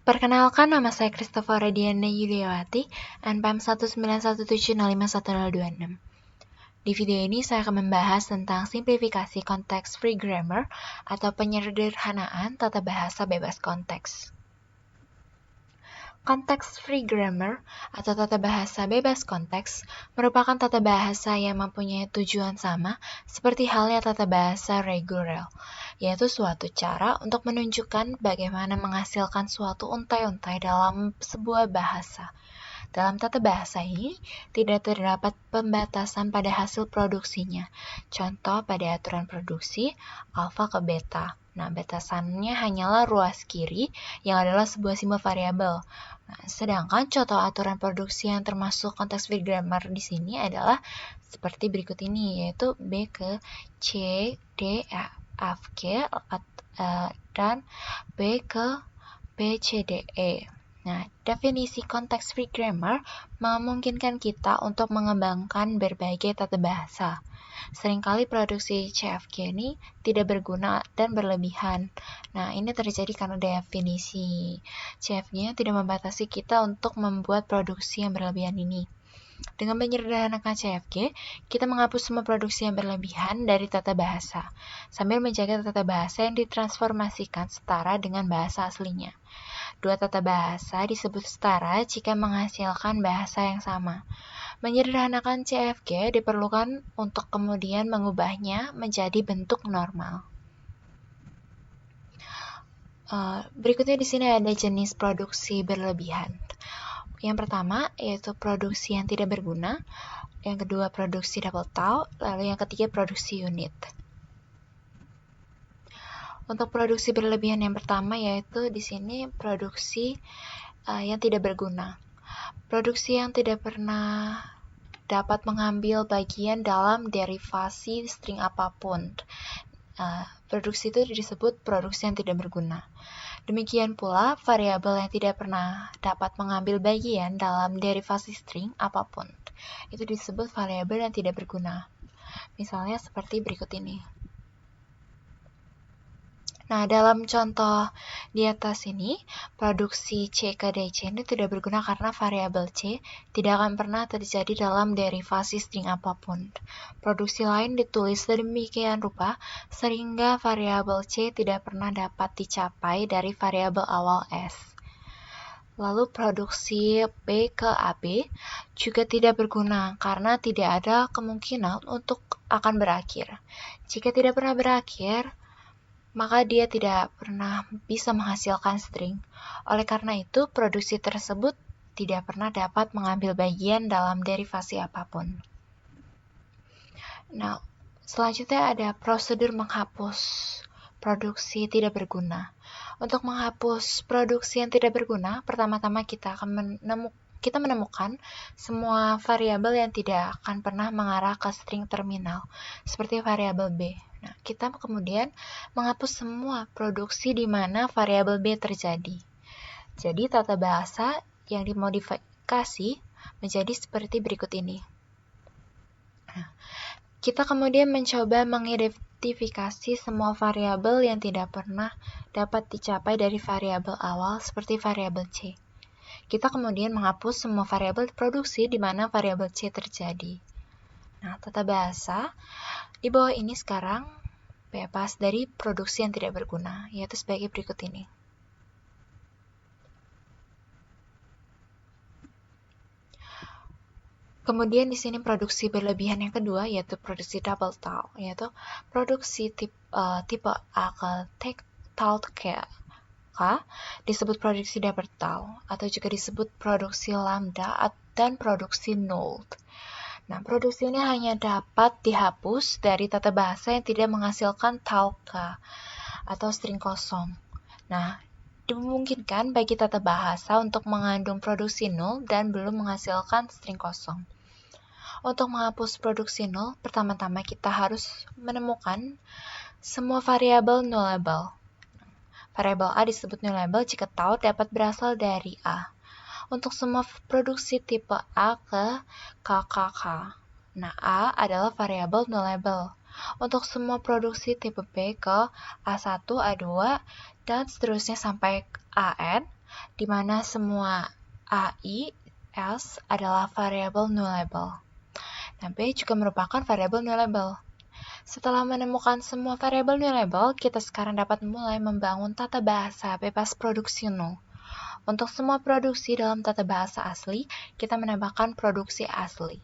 Perkenalkan, nama saya Christopher Diana Yuliawati, NPM 19170510206. Di video ini saya akan membahas tentang simplifikasi context-free grammar atau penyederhanaan tata bahasa bebas konteks. Context-free grammar atau tata bahasa bebas konteks merupakan tata bahasa yang mempunyai tujuan sama seperti halnya tata bahasa reguler, yaitu suatu cara untuk menunjukkan bagaimana menghasilkan suatu untai-untai dalam sebuah bahasa. Dalam tata bahasa ini, tidak terdapat pembatasan pada hasil produksinya. Contoh pada aturan produksi, alfa ke beta. Nah, batasannya hanyalah ruas kiri yang adalah sebuah simbol variabel. Nah, sedangkan contoh aturan produksi yang termasuk context-free grammar di sini adalah seperti berikut ini, yaitu B ke C, D, E, F, G, dan B ke B, C, D, E. Nah, definisi context-free grammar memungkinkan kita untuk mengembangkan berbagai tata bahasa. Seringkali produksi CFG ini tidak berguna dan berlebihan. Nah, ini terjadi karena definisi CFG tidak membatasi kita untuk membuat produksi yang berlebihan ini. Dengan menyederhanakan CFG, kita menghapus semua produksi yang berlebihan dari tata bahasa, sambil menjaga tata bahasa yang ditransformasikan setara dengan bahasa aslinya. Dua tata bahasa disebut setara jika menghasilkan bahasa yang sama. Menyederhanakan CFG diperlukan untuk kemudian mengubahnya menjadi bentuk normal. Berikutnya di sini ada jenis produksi berlebihan. Yang pertama yaitu produksi yang tidak berguna, yang kedua produksi double tau, lalu yang ketiga produksi unit. Untuk produksi berlebihan yang pertama yaitu di sini produksi yang tidak berguna. Produksi yang tidak pernah dapat mengambil bagian dalam derivasi string apapun. Produksi itu disebut produksi yang tidak berguna. Demikian pula variabel yang tidak pernah dapat mengambil bagian dalam derivasi string apapun. Itu disebut variabel yang tidak berguna. Misalnya seperti berikut ini. Nah, dalam contoh di atas ini, produksi C ke DC ini tidak berguna karena variabel C tidak akan pernah terjadi dalam derivasi string apapun. Produksi lain ditulis sedemikian rupa sehingga variabel C tidak pernah dapat dicapai dari variabel awal S. Lalu produksi B ke AB juga tidak berguna karena tidak ada kemungkinan untuk akan berakhir. Jika tidak pernah berakhir, maka dia tidak pernah bisa menghasilkan string. Oleh karena itu, produksi tersebut tidak pernah dapat mengambil bagian dalam derivasi apapun. Nah, selanjutnya ada prosedur menghapus produksi tidak berguna. Untuk menghapus produksi yang tidak berguna, pertama-tama kita menemukan semua variabel yang tidak akan pernah mengarah ke string terminal, seperti variabel B. Nah, kita kemudian menghapus semua produksi di mana variabel B terjadi. Jadi, tata bahasa yang dimodifikasi menjadi seperti berikut ini. Nah, kita kemudian mencoba mengidentifikasi semua variabel yang tidak pernah dapat dicapai dari variabel awal seperti variabel C. Kita kemudian menghapus semua variabel produksi di mana variabel C terjadi. Nah, tata bahasa di bawah ini sekarang bebas dari produksi yang tidak berguna, yaitu sebagai berikut ini. Kemudian di sini produksi berlebihan yang kedua yaitu produksi double tau, yaitu produksi tipe A ke tau ke K disebut produksi double tau atau juga disebut produksi lambda dan produksi null. Nah, produksi ini hanya dapat dihapus dari tata bahasa yang tidak menghasilkan tau k atau string kosong. Nah, dimungkinkan bagi tata bahasa untuk mengandung produksi null dan belum menghasilkan string kosong. Untuk menghapus produksi null, pertama-tama kita harus menemukan semua variabel nullable. Variabel A disebut nullable jika tau dapat berasal dari A. Untuk semua produksi tipe A ke KKK. Nah, A adalah variabel nullable. Untuk semua produksi tipe B ke A1, A2, dan seterusnya sampai AN, di mana semua A, I, S adalah variabel nullable. Nah, B juga merupakan variabel nullable. Setelah menemukan semua variabel nullable, kita sekarang dapat mulai membangun tata bahasa bebas produksi null. Untuk semua produksi dalam tata bahasa asli, kita menambahkan produksi asli,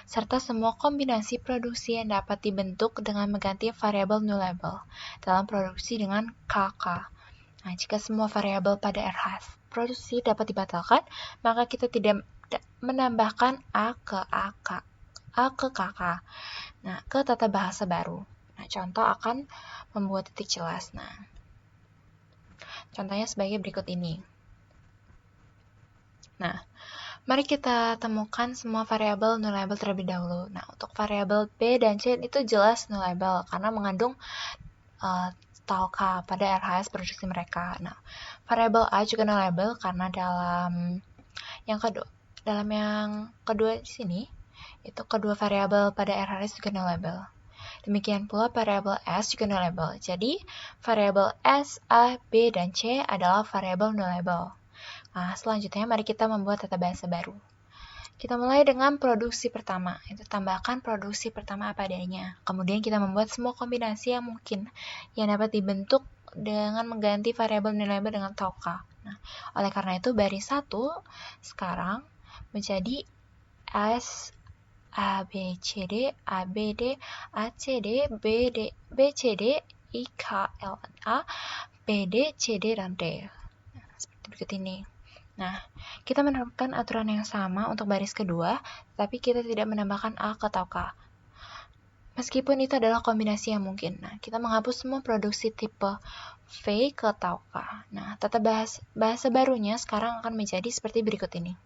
serta semua kombinasi produksi yang dapat dibentuk dengan mengganti variabel nullable dalam produksi dengan KK. Nah, jika semua variabel pada RH produksi dapat dibatalkan, maka kita tidak menambahkan A ke KK. Nah, ke tata bahasa baru. Nah, contoh akan membuat titik jelas. Nah, contohnya sebagai berikut ini. Nah, mari kita temukan semua variabel nullable terlebih dahulu. Nah, untuk variabel B dan C itu jelas nullable karena mengandung tau K pada RHS produksi mereka. Nah, variabel A juga nullable karena dalam yang kedua di sini itu kedua variabel pada RHS juga nullable. Demikian pula variabel S juga nullable. Jadi, variabel S, A, B, dan C adalah variabel nullable. Nah, selanjutnya mari kita membuat tata bahasa baru. Kita mulai dengan produksi pertama, itu tambahkan produksi pertama apa adanya. Kemudian kita membuat semua kombinasi yang mungkin yang dapat dibentuk dengan mengganti variabel nullable dengan tau K. Nah, oleh karena itu baris 1 sekarang menjadi S A B C D A B D A C D B C D I K L N A B D C D dan D. Nah, seperti berikut ini. Nah, kita menerapkan aturan yang sama untuk baris kedua, tapi kita tidak menambahkan A ke tau K. Meskipun itu adalah kombinasi yang mungkin. Nah, kita menghapus semua produksi tipe V ke tau K. Nah, tata bahasa barunya sekarang akan menjadi seperti berikut ini.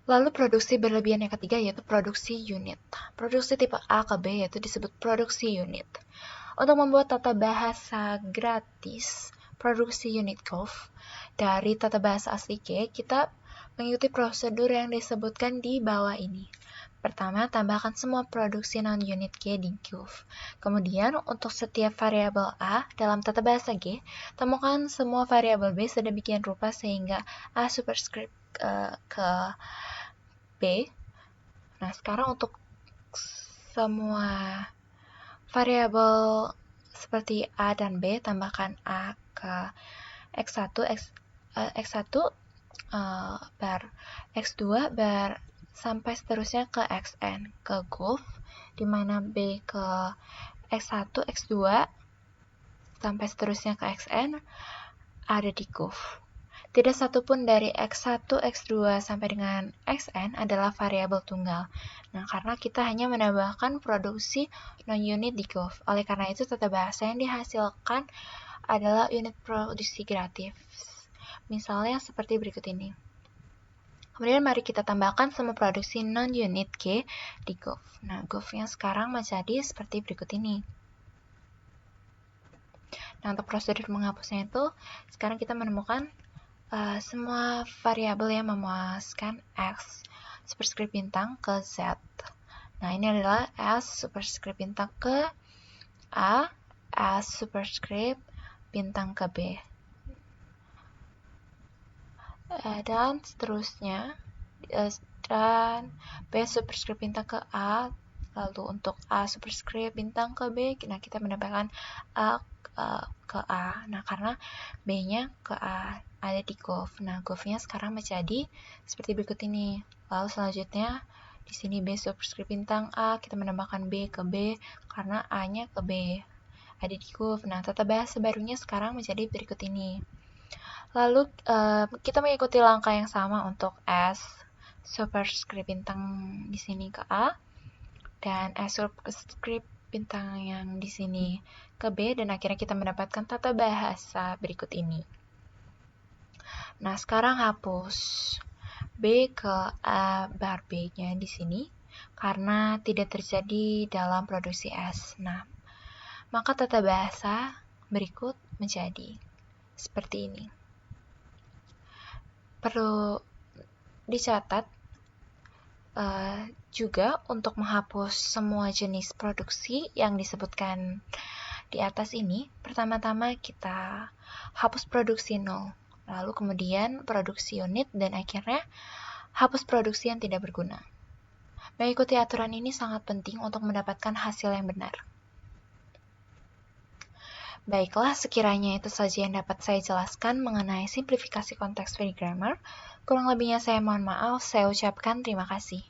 Lalu produksi berlebihan yang ketiga yaitu produksi unit. Produksi tipe A ke B yaitu disebut produksi unit. Untuk membuat tata bahasa gratis produksi unit gov dari tata bahasa asli G, kita mengikuti prosedur yang disebutkan di bawah ini. Pertama, tambahkan semua produksi non-unit G di gov. Kemudian, untuk setiap variabel A dalam tata bahasa G, temukan semua variabel B sedemikian rupa sehingga A superscript ke B. Nah, sekarang untuk semua variabel seperti A dan B, tambahkan A ke X1, X1 bar X2 bar sampai seterusnya ke Xn, ke gov, di mana B ke X1, X2 sampai seterusnya ke Xn ada di gov. Tidak satupun dari X1, X2 sampai dengan Xn adalah variabel tunggal. Nah, karena kita hanya menambahkan produksi non-unit di gov. Oleh karena itu, tata bahasa yang dihasilkan adalah unit produksi gratis. Misalnya seperti berikut ini. Kemudian mari kita tambahkan semua produksi non-unit G di gov. Nah, gov-nya sekarang menjadi seperti berikut ini. Nah, untuk prosedur menghapusnya itu, sekarang kita menemukan semua variabel yang memuaskan X superscript bintang ke Z. Nah, ini adalah S superscript bintang ke A, S superscript bintang ke B. Dan seterusnya, dan B superscript bintang ke A, lalu untuk A superscript bintang ke B, nah kita mendapatkan A ke A. Nah, karena B-nya ke A ada di gov. Nah, gov-nya sekarang menjadi seperti berikut ini. Lalu selanjutnya di sini B superscript bintang A, kita menambahkan B ke B karena A-nya ke B ada di gov. Nah, tata bahasa barunya sekarang menjadi berikut ini. Lalu kita mengikuti langkah yang sama untuk S superscript bintang di sini ke A dan S superscript bintang yang di sini ke B, dan akhirnya kita mendapatkan tata bahasa berikut ini. Nah, sekarang hapus B ke A bar B-nya di sini karena tidak terjadi dalam produksi S. Nah, maka tata bahasa berikut menjadi seperti ini. Perlu dicatat Juga untuk menghapus semua jenis produksi yang disebutkan di atas ini, pertama-tama kita hapus produksi 0, lalu kemudian produksi unit, dan akhirnya hapus produksi yang tidak berguna. Mengikuti aturan ini sangat penting untuk mendapatkan hasil yang benar. Baiklah, sekiranya itu saja yang dapat saya jelaskan mengenai simplifikasi konteks free grammar. Kurang lebihnya saya mohon maaf, saya ucapkan terima kasih.